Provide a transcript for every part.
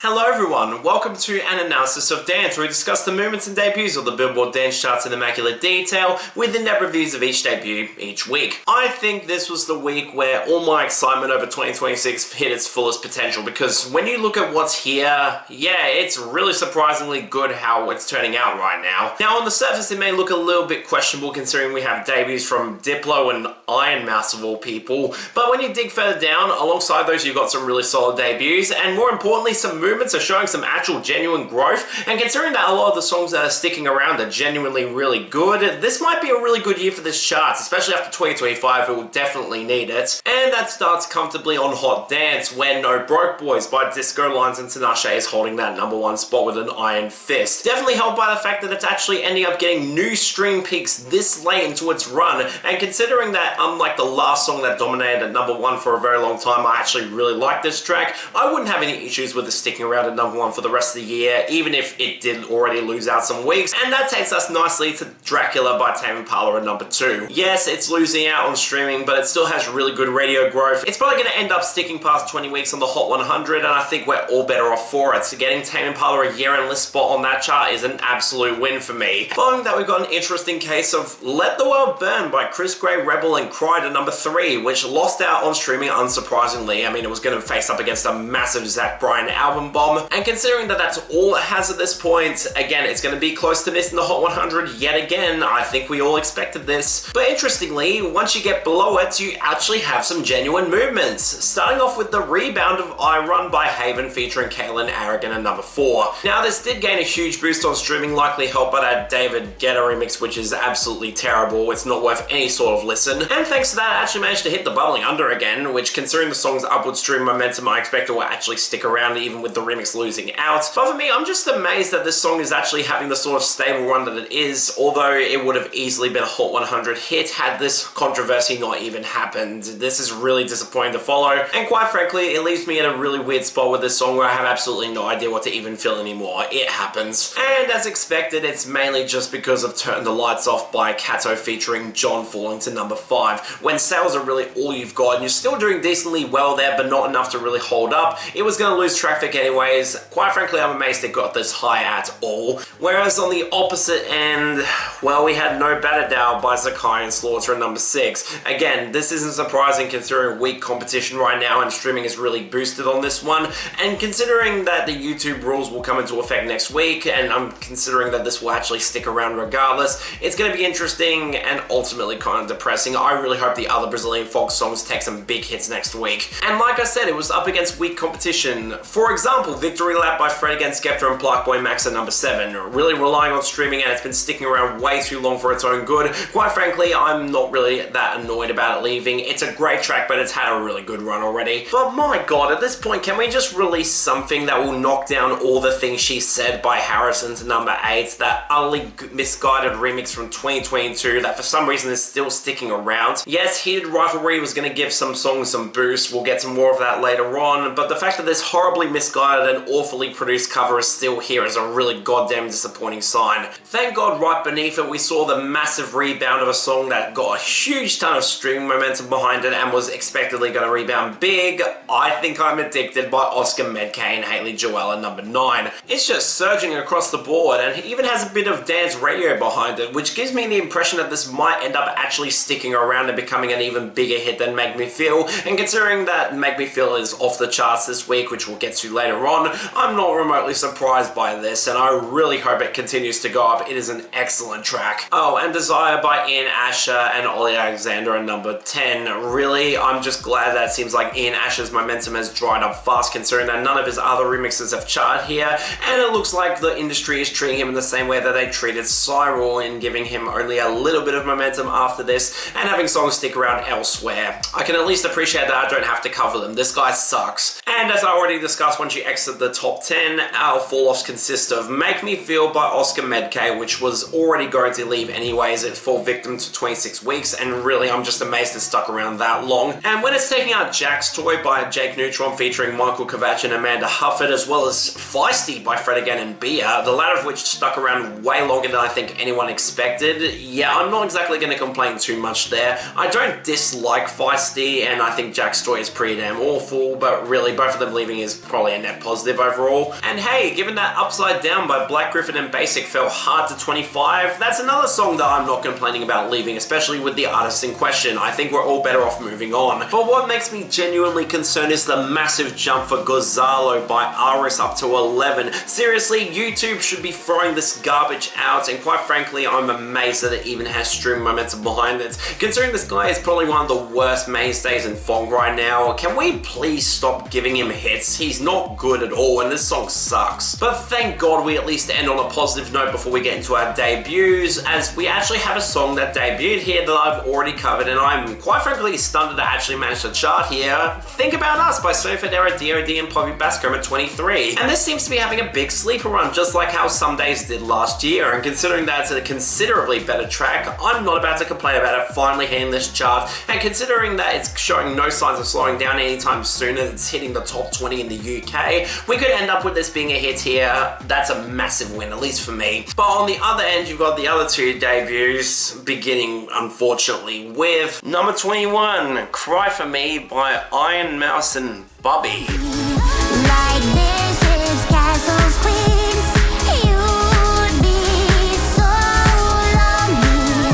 Hello everyone, welcome to an analysis of dance where we discuss the movements and debuts of the Billboard dance charts in immaculate detail with in-depth reviews of each debut each week. I think this was the week where all my excitement over 2026 hit its fullest potential because when you look at what's here, yeah, it's really surprisingly good how it's turning out right now. Now on the surface it may look a little bit questionable considering we have debuts from Diplo and Ironmouse of all people, but when you dig further down, alongside those you've got some really solid debuts and more importantly some movements are showing some actual genuine growth, and considering that a lot of the songs that are sticking around are genuinely really good, this might be a really good year for this charts, especially after 2025. It will definitely need it. And that starts comfortably on Hot Dance, where No Broke Boys by Disco Lines and Tinashe is holding that #1 spot with an iron fist. Definitely helped by the fact that it's actually ending up getting new stream peaks this late into its run, and considering that unlike the last song that dominated at #1 for a very long time, I actually really like this track, I wouldn't have any issues with it sticking around at #1 for the rest of the year, even if it did already lose out some weeks. And that takes us nicely to Dracula by Tame Impala at #2. Yes, it's losing out on streaming, but it still has really good radio growth. It's probably going to end up sticking past 20 weeks on the Hot 100, and I think we're all better off for it. So getting Tame Impala a year-end list spot on that chart is an absolute win for me. Following that, we've got an interesting case of Let the World Burn by Chris Gray, Rebel and Cried at #3, which lost out on streaming unsurprisingly. I mean, it was going to face up against a massive Zach Bryan album bomb, and considering that that's all it has at this point, again, it's going to be close to missing the Hot 100 yet again. I think we all expected this. But interestingly, once you get below it, you actually have some genuine movements. Starting off with the rebound of I Run by Haven featuring Caitlin Arrogant at #4. Now, this did gain a huge boost on streaming, likely helped by that David Guetta remix, which is absolutely terrible. It's not worth any sort of listen. And thanks to that, I actually managed to hit the bubbling under again, which considering the song's upward stream momentum, I expect it will actually stick around even with the remix losing out. But for me, I'm just amazed that this song is actually having the sort of stable run that it is, although it would have easily been a Hot 100 hit had this controversy not even happened. This is really disappointing to follow, and quite frankly, it leaves me in a really weird spot with this song where I have absolutely no idea what to even feel anymore. It happens. And as expected, it's mainly just because of Turn the Lights Off by KATSEYE featuring John falling to #5. When sales are really all you've got, and you're still doing decently well there, but not enough to really hold up, it was going to lose traffic anyways. Quite frankly, I'm amazed it got this high at all. Whereas on the opposite end, well, we had No Better Down by Zakai and Slaughter at #6. Again, this isn't surprising considering weak competition right now and streaming is really boosted on this one. And considering that the YouTube rules will come into effect next week, and I'm considering that this will actually stick around regardless, it's going to be interesting and ultimately kind of depressing. I really hope the other Brazilian folk songs take some big hits next week. And like I said, it was up against weak competition. For example, Victory Lap by Fred Against Skepta and Plaque Boy Max at #7, really relying on streaming, and it's been sticking around way too long for its own good. Quite frankly, I'm not really that annoyed about it leaving. It's a great track, but it's had a really good run already. But my god, at this point, can we just release something that will knock down All the Things She Said by Harrison to #8, that utterly misguided remix from 2022 that for some reason is still sticking around. Yes, Heated Rivalry was going to give some songs some boost, we'll get some more of that later on, but the fact that this horribly misguided and awfully produced cover is still here is a really goddamn disappointing sign. Thank god right beneath it we saw the massive rebound of a song that got a huge ton of streaming momentum behind it and was expectedly going to rebound big. I Think I'm Addicted by Oscar Medkay and Haley Joel at #9. It's just surging across the board and it even has a bit of dance radio behind it, which gives me the impression that this might end up actually sticking around and becoming an even bigger hit than Make Me Feel. And considering that Make Me Feel is off the charts this week, which we'll get to later on, I'm not remotely surprised by this, and I really hope it continues to go up. It is an excellent track. Oh, and Desire by Ian Asher and Ollie Alexander at #10. Really, I'm just glad that it seems like Ian Asher's momentum has dried up fast, considering that none of his other remixes have charted here, and it looks like the industry is treating him in the same way that they treated Cyril in giving him only a little bit of momentum after this and having songs stick around elsewhere. I can at least appreciate that I don't have to cover them. This guy sucks. And as I already discussed, once you exit the top 10, our fall-offs consist of Make Me Feel by Oscar Medkay, which was already going to leave anyways. It fall victim to 26 weeks, and really I'm just amazed it stuck around that long. And when it's taking out Jack's Toy by Jake Neutron featuring Michael Kovac and Amanda Hufford, as well as Feisty by Fred Again and Bia, the latter of which stuck around way longer than I think anyone expected. Yeah, I'm not exactly going to complain too much there. I don't dislike Feisty, and I think Jack's Toy is pretty damn awful, but really both of them leaving is probably a net positive overall. And hey, given that Upside Down by Black Griffin and Basic fell hard to 25, that's another song that I'm not complaining about leaving, especially with the artist in question. I think we're all better off moving on. But what makes me genuinely concerned is the massive jump for Gonzalo by Aris up to 11. Seriously, YouTube should be throwing this garbage out, and quite frankly, I'm amazed that it even has stream momentum behind it. Considering this guy is probably one of the worst mainstays in funk right now, can we please stop giving him hits? He's not good at all, and this song sucks. But thank God we at least end on a positive note before we get into our debuts, as we actually have a song that debuted here that I've already covered, and I'm quite frankly stunned that it actually managed to chart here. Think About Us by Surfed Era, DOD, and Poppy Bascom at 23. And this seems to be having a big sleeper run, just like how Some Days did last year, and considering that it's a considerably better track, I'm not about to complain about it finally hitting this chart, and considering that it's showing no signs of slowing down anytime soon and it's hitting the top 20 in the UK, we could end up with this being a hit here. That's a massive win, at least for me. But on the other end, you've got the other two debuts, beginning, unfortunately, with number 21, Cry For Me by Ironmouse Bubi. Like this is Castle's Queens. You'd be so lonely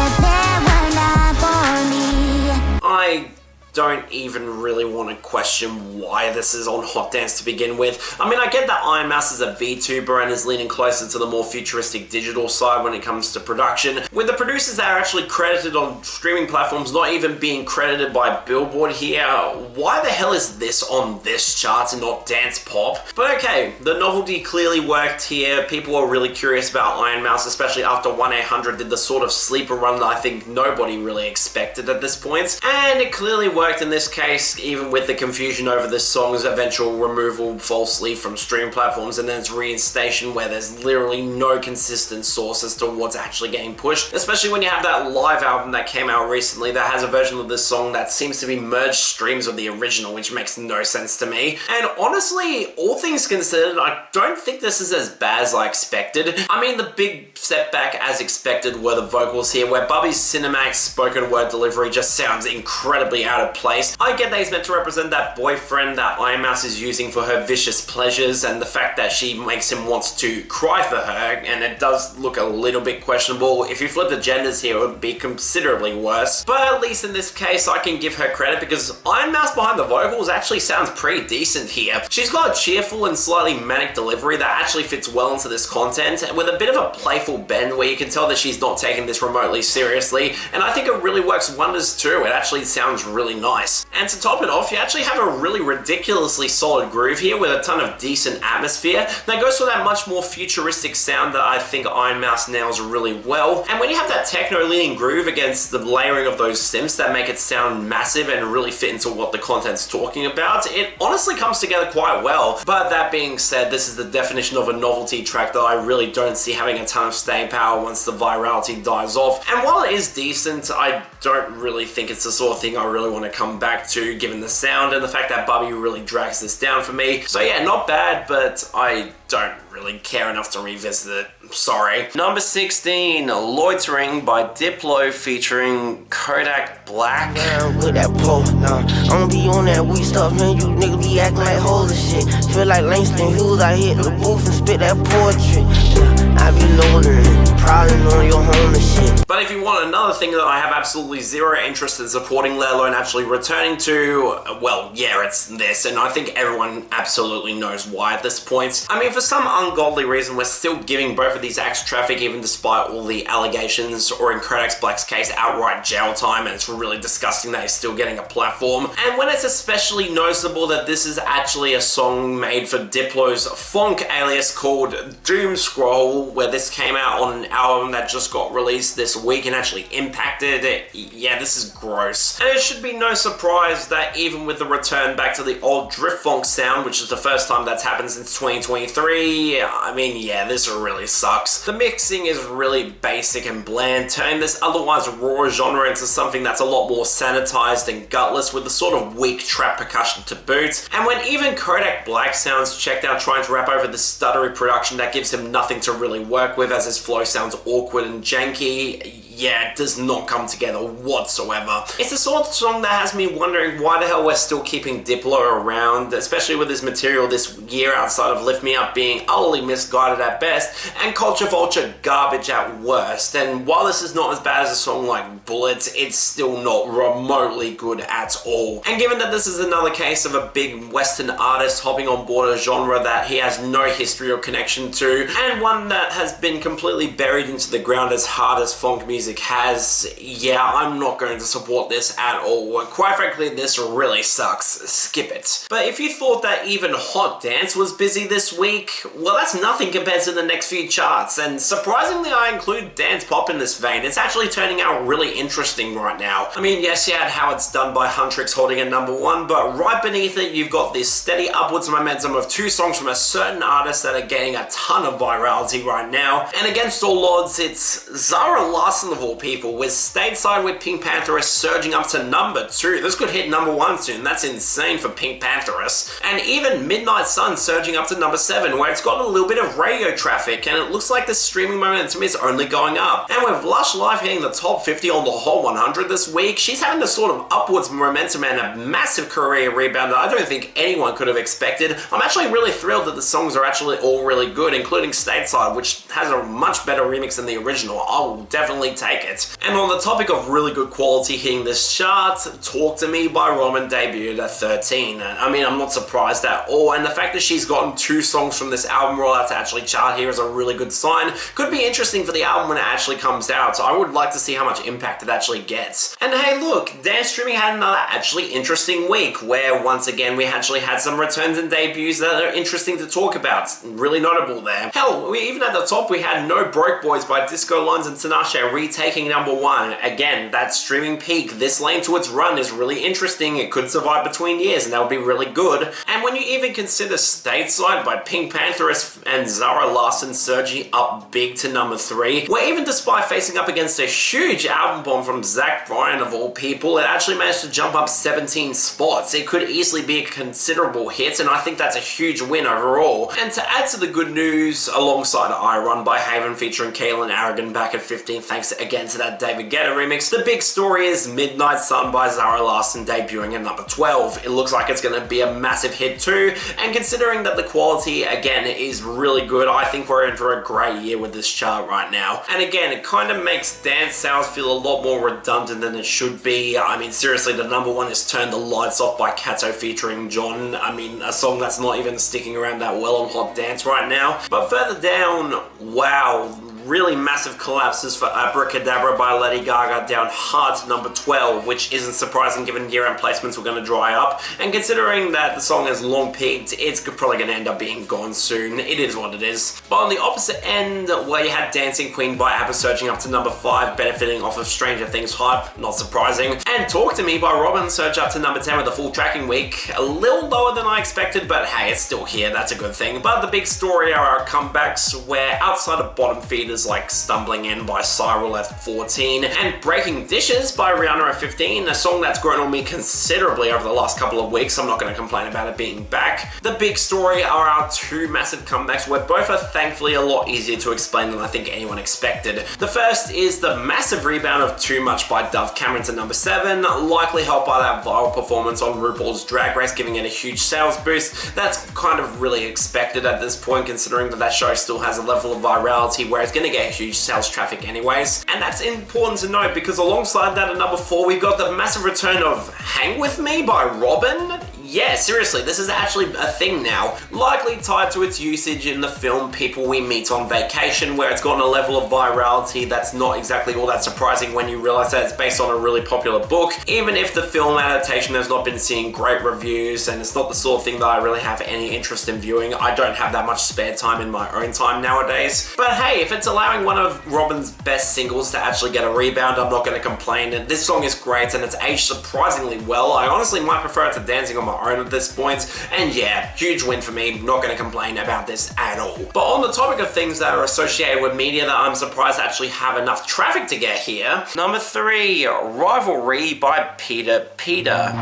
if there were not for me. I don't even really want to question why this is on Hot Dance to begin with. I mean, I get that Ironmouse is a VTuber and is leaning closer to the more futuristic digital side when it comes to production, with the producers that are actually credited on streaming platforms not even being credited by Billboard here. Why the hell is this on this chart and not dance pop? But okay, the novelty clearly worked here. People are really curious about Ironmouse, especially after 1-800 did the sort of sleeper run that I think nobody really expected at this point, and it clearly worked in this case, even with the confusion over this song's eventual removal falsely from stream platforms and then its reinstation where there's literally no consistent source as to what's actually getting pushed, especially when you have that live album that came out recently that has a version of this song that seems to be merged streams of the original, which makes no sense to me. And honestly, all things considered, I don't think this is as bad as I expected. I mean, the big setback as expected were the vocals here, where Bubi's cinematic spoken word delivery just sounds incredibly out of place. I get that he's meant to represent that boyfriend that Ironmouse is using for her vicious pleasures, and the fact that she makes him want to cry for her, and it does look a little bit questionable. If you flip the genders here, it would be considerably worse. But at least in this case, I can give her credit because Ironmouse behind the vocals actually sounds pretty decent here. She's got a cheerful and slightly manic delivery that actually fits well into this content, with a bit of a playful bend where you can tell that she's not taking this remotely seriously, and I think it really works wonders too. It actually sounds really nice. And to top it off, you actually have a really ridiculously solid groove here with a ton of decent atmosphere that goes for that much more futuristic sound that I think Ironmouse nails really well. And when you have that techno-leaning groove against the layering of those synths that make it sound massive and really fit into what the content's talking about, it honestly comes together quite well. But that being said, this is the definition of a novelty track that I really don't see having a ton of staying power once the virality dies off. And while it is decent, I don't really think it's the sort of thing I really want to come back to, given the sound and the fact that Bubi really drags this down for me. So yeah, not bad, but I don't really care enough to revisit it. Sorry. Number 16, Loitering by Diplo featuring Kodak Black. With that pole, nah, I'ma be on that weed stuff, man. You niggas be acting like hoes and shit. Feel like Langston Hughes, I hit the booth and spit that poetry. Yeah, I be loading, prowling on your home and shit. But if you want another thing that I have absolutely zero interest in supporting, let alone actually returning to, well, yeah, it's this, and I think everyone absolutely knows why at this point. I mean, for some ungodly reason, we're still giving both of these acts traffic, even despite all the allegations, or in Kodak Black's case, outright jail time, and it's really disgusting that he's still getting a platform. And when it's especially noticeable that this is actually a song made for Diplo's funk alias called Doom Scroll, where this came out on an album that just got released this week and actually impacted it. Yeah, this is gross. And it should be no surprise that even with the return back to the old drift funk sound, which is the first time that's happened since 2023, I mean, yeah, this really sucks. The mixing is really basic and bland, turning this otherwise raw genre into something that's a lot more sanitized and gutless with the sort of weak trap percussion to boot. And when even Kodak Black sounds checked out trying to rap over this stuttery production that gives him nothing nothing to really work with, as his flow sounds awkward and janky. Yeah, it does not come together whatsoever. It's the sort of song that has me wondering why the hell we're still keeping Diplo around, especially with his material this year outside of Lift Me Up being utterly misguided at best and culture vulture garbage at worst. And while this is not as bad as a song like Bullets, it's still not remotely good at all. And given that this is another case of a big Western artist hopping on board a genre that he has no history or connection to, and one that has been completely buried into the ground as hard as funk music has, yeah, I'm not going to support this at all. Quite frankly, this really sucks. Skip it. But if you thought that even Hot Dance was busy this week, well, that's nothing compared to the next few charts, and surprisingly I include dance pop in this vein. It's actually turning out really interesting right now. I mean, yes, you had How It's Done by Huntrix holding a #1, but right beneath it you've got this steady upwards momentum of 2 songs from a certain artist that are getting a ton of virality right now, and against all odds, it's Zara Larsson of all people, with Stateside with Pink Pantheress surging up to #2. This could hit #1 soon. That's insane for Pink Pantheress. And even Midnight Sun surging up to #7, where it's got a little bit of radio traffic, and it looks like the streaming momentum is only going up. And with Lush Live hitting the top 50 on the Hot 100 this week, she's having the sort of upwards momentum and a massive career rebound that I don't think anyone could have expected. I'm actually really thrilled that the songs are actually all really good, including Stateside, which has a much better remix than the original. I'll definitely take it. And on the topic of really good quality hitting this chart, Talk to Me by Robyn debuted at 13. I mean, I'm not surprised at all, and the fact that she's gotten 2 songs from this album roll out to actually chart here is a really good sign. Could be interesting for the album when it actually comes out, so I would like to see how much impact it actually gets. And hey look, dance streaming had another actually interesting week, where once again we actually had some returns and debuts that are interesting to talk about. Really notable there. Hell, even at the top we had No Broke Boys by Disco Lines and Tinashe retaking #1. Again, that streaming peak this late to its run is really interesting. It could survive between years and that would be really good. And when you even consider Stateside by Pink Pantheress and Zara Larsson surging up big to #3, where even despite facing up against a huge album bomb from Zach Bryan of all people, it actually managed to jump up 17 spots. It could easily be a considerable hit, and I think that's a huge win overall. And to add to the good news, alongside I Run by Haven featuring Kaylin Aragon back at 15, thanks again to that David Guetta remix, the big story is Midnight Sun by Zara Larsson debuting at #12. It looks like it's going to be a massive hit too, and considering that the quality again is really good, I think we're in for a great year with this chart right now. And again, it kind of makes dance sales feel a lot more redundant than it should be. I mean, seriously, the #1 is Turn the Lights Off by KATSEYE featuring John. I mean, a song that's not even sticking around that well on Hot Dance right now. But further down, wow, really massive collapses for Abracadabra by Lady Gaga down hard to #12, which isn't surprising given year-end placements were going to dry up, and considering that the song has long peaked, it's probably going to end up being gone soon. It is what it is. But on the opposite end, where you had Dancing Queen by ABBA surging up to #5, benefiting off of Stranger Things hype, not surprising, and Talk to Me by Robyn surge up to #10 with a full tracking week. A little lower than I expected, but hey, it's still here, that's a good thing. But the big story are our comebacks, where outside of bottom feeders like Stumbling In by Cyril at 14, and Breaking Dishes by Rihanna at 15, a song that's grown on me considerably over the last couple of weeks. I'm not going to complain about it being back. The big story are our 2 massive comebacks, where both are thankfully a lot easier to explain than I think anyone expected. The first is the massive rebound of Too Much by Dove Cameron to #7, likely helped by that viral performance on RuPaul's Drag Race, giving it a huge sales boost. That's kind of really expected at this point, considering that that show still has a level of virality where it's going to get huge sales traffic anyways. And that's important to note because alongside that at #4 we've got the massive return of Hang With Me by Robyn. Yeah, seriously, this is actually a thing now, likely tied to its usage in the film People We Meet on Vacation, where it's gotten a level of virality that's not exactly all that surprising when you realize that it's based on a really popular book, even if the film adaptation has not been seeing great reviews and it's not the sort of thing that I really have any interest in viewing. I don't have that much spare time in my own time nowadays. But hey, if it's allowing one of Robyn's best singles to actually get a rebound, I'm not going to complain. This song is great and it's aged surprisingly well. I honestly might prefer it to Dancing on My Own at this point, and yeah, huge win for me. Not going to complain about this at all. But on the topic of things that are associated with media that I'm surprised actually have enough traffic to get here, #3, Rivalry by Peter Peter.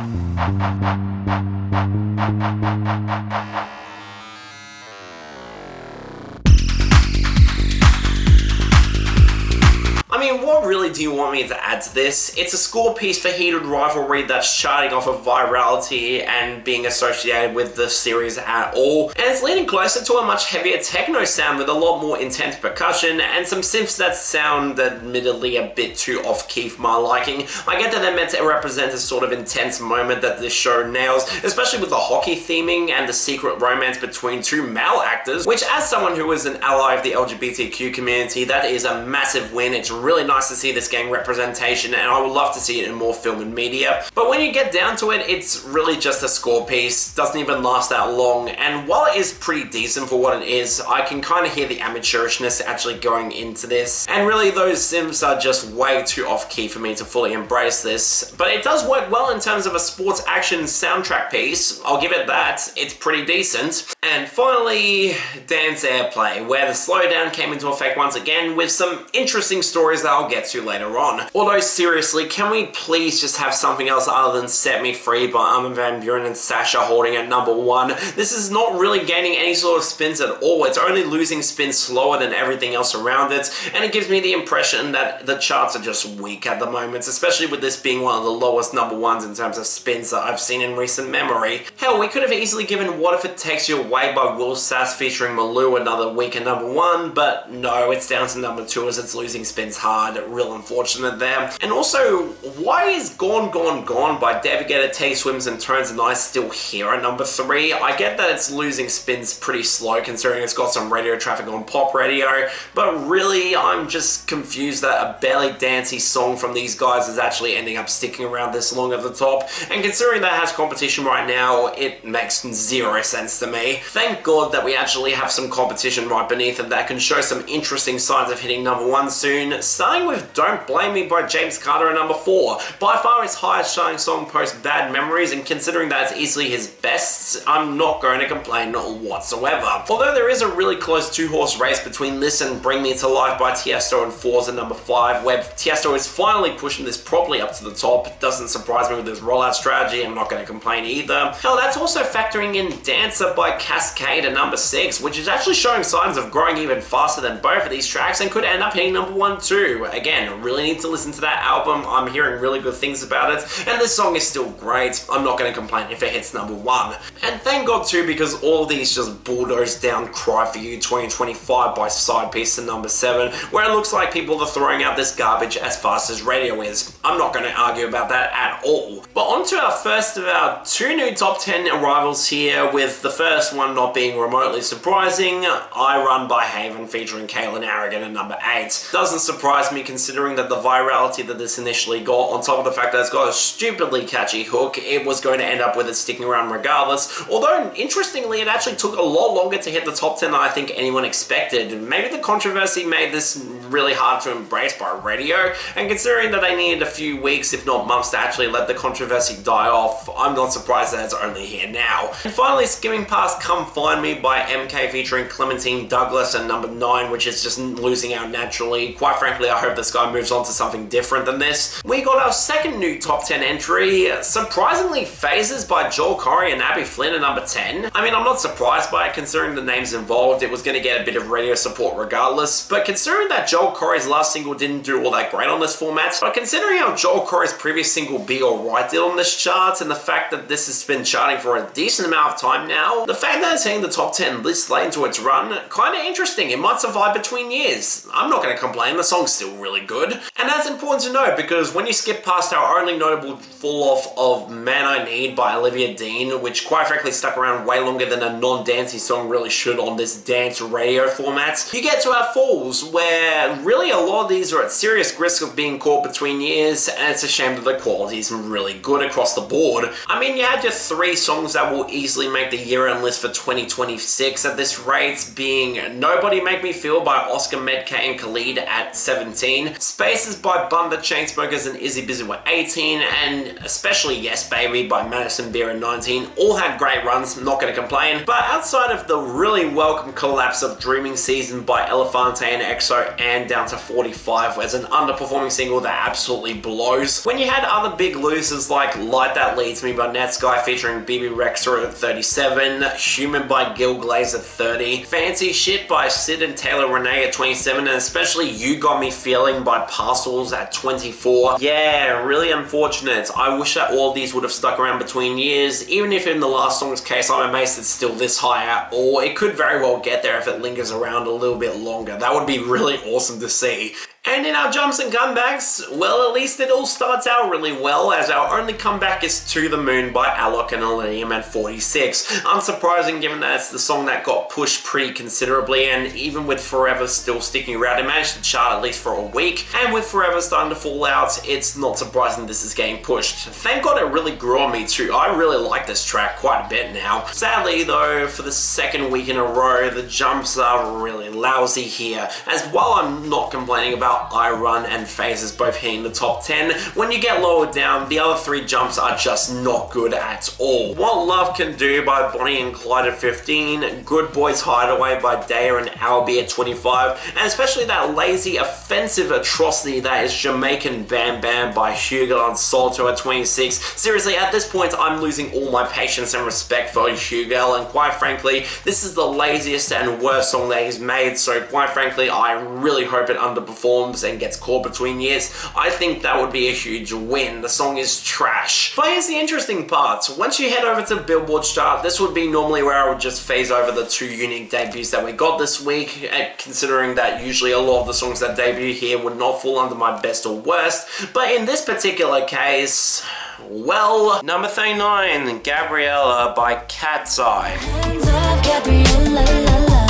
mean, what really do you want me to add to this? It's a score piece for heated rivalry that's charting off of virality and being associated with the series at all, and it's leaning closer to a much heavier techno sound with a lot more intense percussion and some synths that sound admittedly a bit too off-key for my liking. I get that they're meant to represent a sort of intense moment that this show nails, especially with the hockey theming and the secret romance between two male actors, which as someone who is an ally of the LGBTQ community, that is a massive win. It's really nice to see this gang representation, and I would love to see it in more film and media. But when you get down to it, it's really just a score piece, doesn't even last that long, and while it is pretty decent for what it is, I can kind of hear the amateurishness actually going into this, and really those synths are just way too off-key for me to fully embrace this. But it does work well in terms of a sports action soundtrack piece, I'll give it that, it's pretty decent. And finally, Dance Airplay, where the slowdown came into effect once again with some interesting stories that I'll get to later on. Although seriously, can we please just have something else other than Set Me Free by Armin van Buuren and Sasha holding at number 1? This is not really gaining any sort of spins at all, it's only losing spins slower than everything else around it, and it gives me the impression that the charts are just weak at the moment, especially with this being one of the lowest number 1s in terms of spins that I've seen in recent memory. Hell, we could have easily given What If It Takes You Away by Will Sass featuring Malou another week at number 1, but no, it's down to number 2 as it's losing spins hard. Real unfortunate there. And also, why is Gone Gone Gone by David Guetta, Tay Swims and Tones and I still here at number 3? I get that it's losing spins pretty slow considering it's got some radio traffic on pop radio, but really I'm just confused that a barely dancey song from these guys is actually ending up sticking around this long at the top, and considering that has competition right now, it makes zero sense to me. Thank God that we actually have some competition right beneath it that can show some interesting signs of hitting number 1 soon, starting with Don't Blame Me by James Carter at number 4. By far his highest shining song post Bad Memories, and considering that it's easily his best, I'm not going to complain whatsoever. Although there is a really close 2-horse race between this and Bring Me to Life by Tiesto and Fours at number 5, where Tiesto is finally pushing this properly up to the top. It doesn't surprise me with his rollout strategy, I'm not going to complain either. Hell, that's also factoring in Dancer by Cascade at number 6, which is actually showing signs of growing even faster than both of these tracks and could end up hitting number 1 too. Again, really need to listen to that album, I'm hearing really good things about it, and this song is still great. I'm not going to complain if it hits number 1. And thank God too, because all of these just bulldoze down Cry For You 2025 by Side Piece to number 7, where it looks like people are throwing out this garbage as fast as radio is. I'm not going to argue about that at all. But on to our first of our 2 new top 10 arrivals here, with the first one not being remotely surprising, I Run by Haven featuring Kaylin Arrogant at number 8. Doesn't surprise me considering that the virality that this initially got, on top of the fact that it's got a stupidly catchy hook, it was going to end up with it sticking around regardless. Although, interestingly, it actually took a lot longer to hit the top 10 than I think anyone expected. Maybe the controversy made this really hard to embrace by radio, and considering that they needed a few weeks, if not months, to actually let the controversy die off, I'm not surprised that it's only here now. And finally, skimming past Come Find Me by MK featuring Clementine Douglas at number 9, which is just losing out naturally. Quite frankly, I hope this guy moves on to something different than this. We got our second new top 10 entry, surprisingly Phases by Joel Corey and Abby Flynn at number 10. I mean, I'm not surprised by it considering the names involved, it was going to get a bit of radio support regardless, but considering that Joel Corey's last single didn't do all that great on this format, but considering how Joel Corey's previous single Be Alright did on this chart, and the fact that this has been charting for a decent amount of time now, the fact that it's hitting the top 10 this late into its run, kinda interesting. It might survive between years. I'm not gonna complain, the song's still really good. And that's important to know, because when you skip past our only notable fall-off of Man I Need by Olivia Dean, which quite frankly stuck around way longer than a non-dancey song really should on this dance radio format, you get to our falls, where really a lot of these are at serious risk of being caught between years, and it's a shame that the quality isn't really good across the board. I mean, you had your 3 songs that will easily make the year-end list for 2026 at this rate, being Nobody Make Me Feel by Oscar Medke and Khalid at 17, Spaces by Bun the Chainsmokers and Izzy Bizzle at 18, and especially Yes Baby by Madison Beer at 19. All had great runs, I'm not going to complain, but outside of the really welcome collapse of Dreaming Season by Elefante and EXO and down to 45 as an underperforming single that absolutely blows, when you had other big losers like Light That Leads Me by Netsky featuring BB Rexha at 37, Human by Gil Glaze at 30, Fancy Shit by Sid and Taylor Renee at 27, and especially You Got Me Feeling by Parcels at 24. Yeah, really unfortunate. I wish that all of these would have stuck around between years, even if in the last song's case I'm amazed it's still this high at all. It could very well get there if it lingers around a little bit longer. That would be really awesome to see. And in our jumps and comebacks, well, at least it all starts out really well, as our only comeback is To The Moon by Alok and Millennium at 46. Unsurprising given that it's the song that got pushed pretty considerably, and even with Forever still sticking around, it managed to chart at least for a week, and with Forever starting to fall out, it's not surprising this is getting pushed. Thank God it really grew on me too. I really like this track quite a bit now. Sadly though, for the second week in a row, the jumps are really lousy here, as while I'm not complaining about I Run and Phases both hitting the top 10, when you get lower down, the other three jumps are just not good at all. What Love Can Do by Bonnie and Clyde at 15, Good Boys Hideaway by Daya and Albi at 25, and especially that lazy, offensive atrocity that is Jamaican Bam Bam by Hugo and Salto at 26. Seriously, at this point, I'm losing all my patience and respect for Hugo, and quite frankly, this is the laziest and worst song that he's made, so quite frankly, I really hope it underperforms and gets caught between years. I think that would be a huge win. The song is trash. But here's the interesting part. Once you head over to Billboard's chart, this would be normally where I would just phase over the two unique debuts that we got this week, considering that usually a lot of the songs that debut here would not fall under my best or worst. But in this particular case, well, number 39, Gabriela by KATSEYE. Hands off, Gabriela, la, la.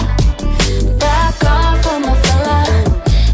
Back off from my fella.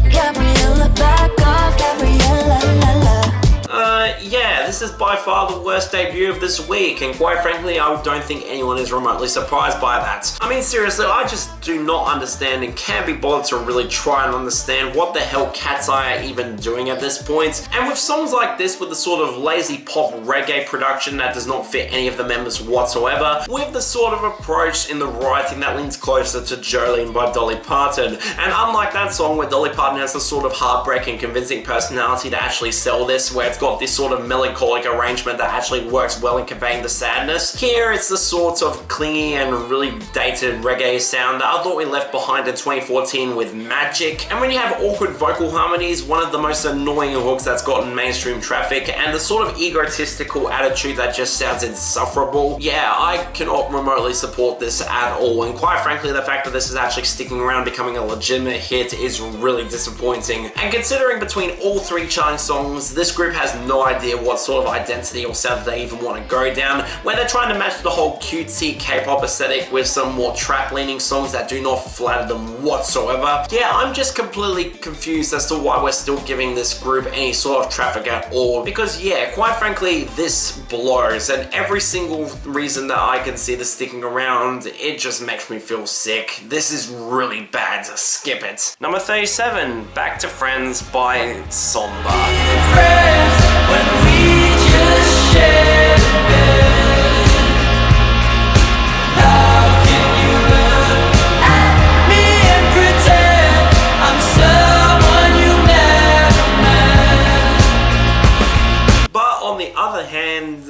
Gabriela, back off, Gabriela, la, la. Yeah, this is by far the worst debut of this week, and quite frankly, I don't think anyone is remotely surprised by that. I mean, seriously, I just do not understand and can't be bothered to really try and understand what the hell KATSEYE are even doing at this point. And with songs like this, with the sort of lazy pop reggae production that does not fit any of the members whatsoever, with the sort of approach in the writing that leans closer to Jolene by Dolly Parton. And unlike that song where Dolly Parton has a sort of heartbreaking, convincing personality to actually sell this, where it's got this sort of melancholic arrangement that actually works well in conveying the sadness. Here it's the sort of clingy and really dated reggae sound that I thought we left behind in 2014 with Magic. And when you have awkward vocal harmonies, one of the most annoying hooks that's gotten mainstream traffic, and the sort of egotistical attitude that just sounds insufferable, yeah, I cannot remotely support this at all. And quite frankly, the fact that this is actually sticking around becoming a legitimate hit is really disappointing. And considering between all three charting songs, this group has no idea what sort of identity or sound they even want to go down, where they're trying to match the whole cutesy K-pop aesthetic with some more trap-leaning songs that do not flatter them whatsoever. Yeah, I'm just completely confused as to why we're still giving this group any sort of traffic at all, because yeah, quite frankly, this blows, and every single reason that I can see this sticking around, it just makes me feel sick. This is really bad. Skip it. Number 37, Back to Friends by Sombr. When we just shared a bed, how can you look at me and pretend I'm someone you never met? But on the other hand,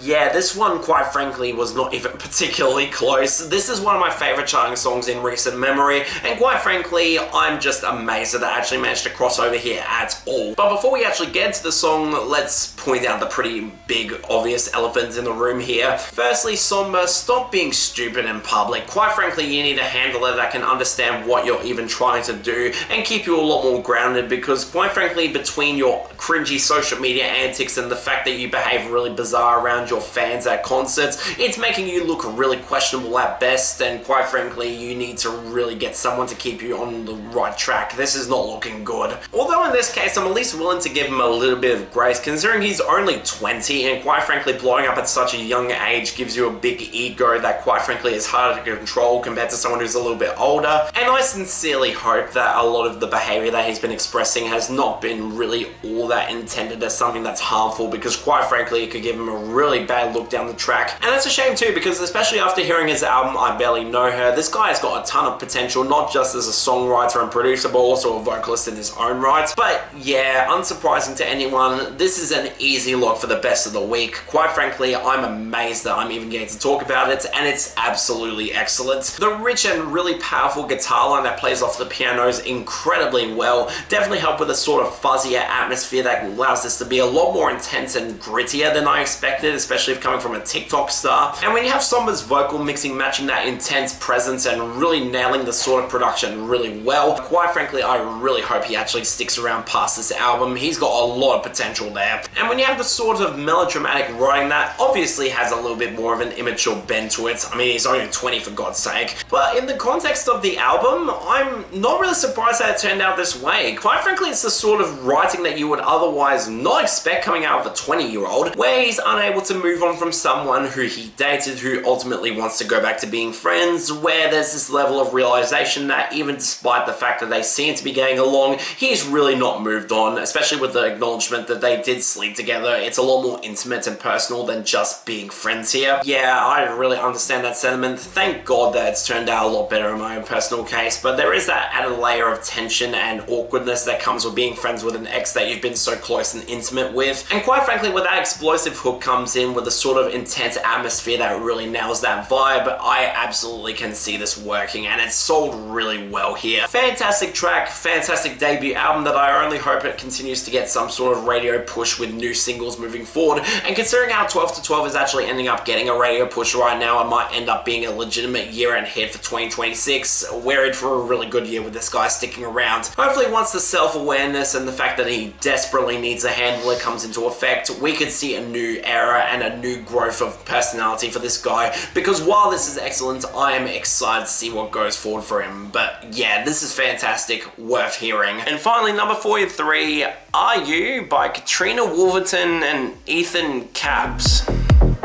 yeah, this one, quite frankly, was not even particularly close. This is one of my favorite charting songs in recent memory, and quite frankly, I'm just amazed that it actually managed to cross over here at all. But before we actually get into the song, let's point out the pretty big, obvious elephant in the room here. Firstly, Sombr, stop being stupid in public. Quite frankly, you need a handler that can understand what you're even trying to do and keep you a lot more grounded, because quite frankly, between your cringy social media antics and the fact that you behave really bizarre around your fans at concerts, it's making you look really questionable at best, and quite frankly, you need to really get someone to keep you on the right track. This is not looking good. Although in this case, I'm at least willing to give him a little bit of grace, considering he's only 20, and quite frankly, blowing up at such a young age gives you a big ego that quite frankly is harder to control compared to someone who's a little bit older. And I sincerely hope that a lot of the behavior that he's been expressing has not been really all that intended as something that's harmful, because quite frankly, it could give him a really bad look down the track. And that's a shame too, because especially after hearing his album I Barely Know Her, this guy has got a ton of potential, not just as a songwriter and producer, but also a vocalist in his own right. But yeah, unsurprising to anyone, this is an easy lock for the best of the week. Quite frankly, I'm amazed that I'm even getting to talk about it, and it's absolutely excellent. The rich and really powerful guitar line that plays off the pianos incredibly well definitely helped with a sort of fuzzier atmosphere that allows this to be a lot more intense and grittier than I expected, especially if coming from a TikTok star. And when you have Sombr's vocal mixing matching that intense presence and really nailing the sort of production really well, quite frankly, I really hope he actually sticks around past this album. He's got a lot of potential there. And when you have the sort of melodramatic writing that obviously has a little bit more of an immature bend to it, I mean, he's only 20 for God's sake, but in the context of the album, I'm not really surprised that it turned out this way. Quite frankly, it's the sort of writing that you would otherwise not expect coming out of a 20-year-old, where he's unable to move on from someone who he dated, who ultimately wants to go back to being friends, where there's this level of realization that even despite the fact that they seem to be getting along, he's really not moved on, especially with the acknowledgement that they did sleep together. It's a lot more intimate and personal than just being friends here. Yeah, I really understand that sentiment. Thank God that it's turned out a lot better in my own personal case, but there is that added layer of tension and awkwardness that comes with being friends with an ex that you've been so close and intimate with. And quite frankly, where that explosive hook comes in with a sort of intense atmosphere that really nails that vibe, I absolutely can see this working, and it's sold really well here. Fantastic track, fantastic debut album that I only hope it continues to get some sort of radio push with new singles moving forward. And considering how 12 to 12 is actually ending up getting a radio push right now, it might end up being a legitimate year-end hit for 2026. We're in for a really good year with this guy sticking around. Hopefully once the self-awareness and the fact that he desperately needs a handler comes into effect, we could see a new era and a new growth of personality for this guy, because while this is excellent, I am excited to see what goes forward for him. But yeah, this is fantastic, worth hearing. And finally, number 43, Are You by Katrina Woolverton and Ethan Caps.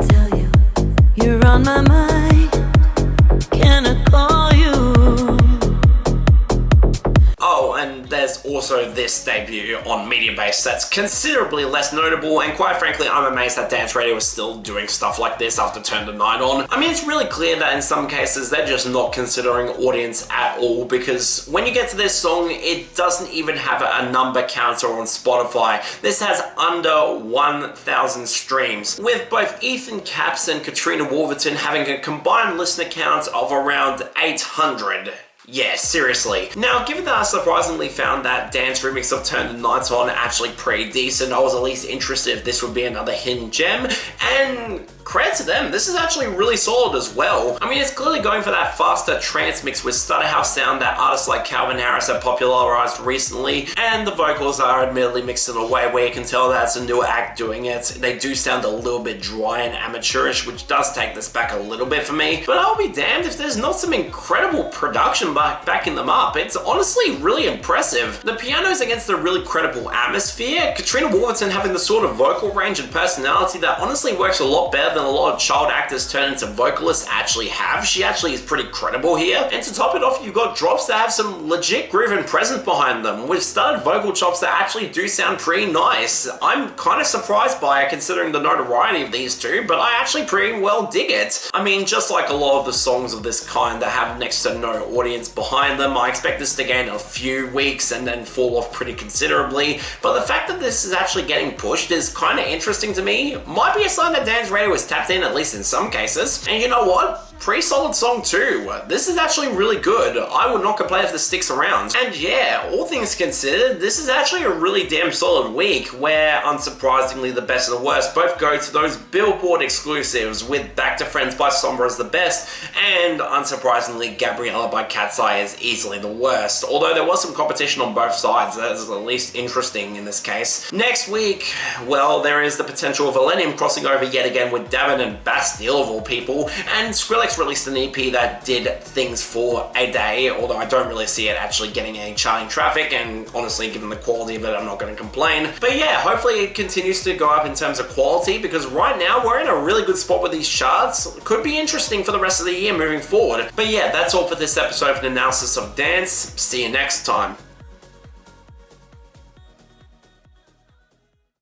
Tell you, you're on my mind. Can I call you? Oh, and there's also this debut on Mediabase that's considerably less notable, and quite frankly, I'm amazed that Dance Radio is still doing stuff like this after Turn the Night On. I mean, it's really clear that in some cases, they're just not considering audience at all, because when you get to this song, it doesn't even have a number counter on Spotify. This has under 1,000 streams, with both Ethan Caps and Katrina Woolverton having a combined listener count of around 800. Yeah, seriously. Now, given that I surprisingly found that dance remix of Turn the Nights On actually pretty decent, I was at least interested if this would be another hidden gem, and credit to them, this is actually really solid as well. I mean, it's clearly going for that faster trance mix with stutter house sound that artists like Calvin Harris have popularized recently, and the vocals are admittedly mixed in a way where you can tell that it's a newer act doing it. They do sound a little bit dry and amateurish, which does take this back a little bit for me, but I'll be damned if there's not some incredible production backing them up. It's honestly really impressive. The piano's against a really credible atmosphere, Katrina Woolverton having the sort of vocal range and personality that honestly works a lot better than a lot of child actors turn into vocalists actually have. She actually is pretty credible here. And to top it off, you've got drops that have some legit groove and presence behind them, with studded vocal chops that actually do sound pretty nice. I'm kind of surprised by it considering the notoriety of these two, but I actually pretty well dig it. I mean, just like a lot of the songs of this kind that have next to no audience behind them, I expect this to gain a few weeks and then fall off pretty considerably, but the fact that this is actually getting pushed is kind of interesting to me. Might be a sign that Dance Radio is tapped in, at least in some cases. And you know what? Pretty solid song too. This is actually really good. I would not complain if this sticks around. And yeah, all things considered, this is actually a really damn solid week where, unsurprisingly, the best and the worst both go to those Billboard exclusives, with Back to Friends by Sombr as the best, and unsurprisingly, Gabriela by KATSEYE is easily the worst. Although there was some competition on both sides, that is at least interesting in this case. Next week, well, there is the potential of Millennium crossing over yet again with Davin and Bastille of all people, and Skrillex released an EP that did things for a day, although I don't really see it actually getting any charting traffic, and honestly, given the quality of it, I'm not going to complain. But yeah, hopefully it continues to go up in terms of quality, because right now we're in a really good spot with these charts. Could be interesting for the rest of the year moving forward. But yeah, that's all for this episode of an analysis of dance. See you next time.